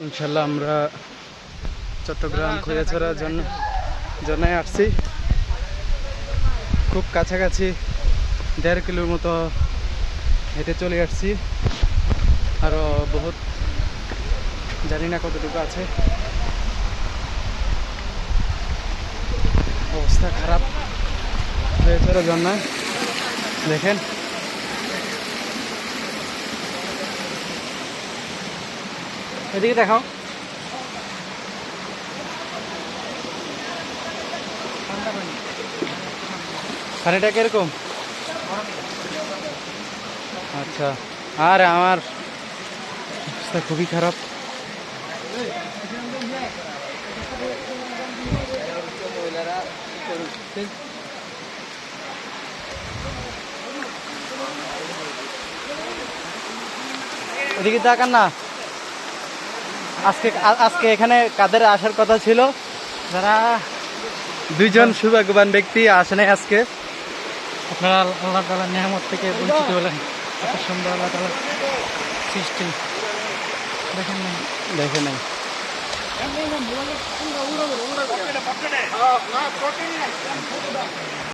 ইনশাল্লাহ আমরা চট্টগ্রাম খৈয়াছড়ার জন্য আসছি। খুব কাছাকাছি 1.5 কিলোর মতো হেঁটে চলে আসছি। আরও বহুত জানি না কতটুকু আছে। অবস্থা খারাপ খৈয়াছড়ার জন্য। দেখেন এদিকে দেখাও। পানিটা কিরকম? আচ্ছা, আর আমার অবস্থা খুবই খারাপ। এদিকে তাকান না। আজকে এখানে কাদের আসার কথা ছিল? যারা 2জন সৌভাগ্যবান ব্যক্তি আসে নাই আজকে। আপনারা আল্লাহ তাআলার নিয়ামত থেকে বঞ্চিত হলেন। এত সুন্দর আল্লাহ তাআলার সৃষ্টি দেখেন না, দেখে নাই।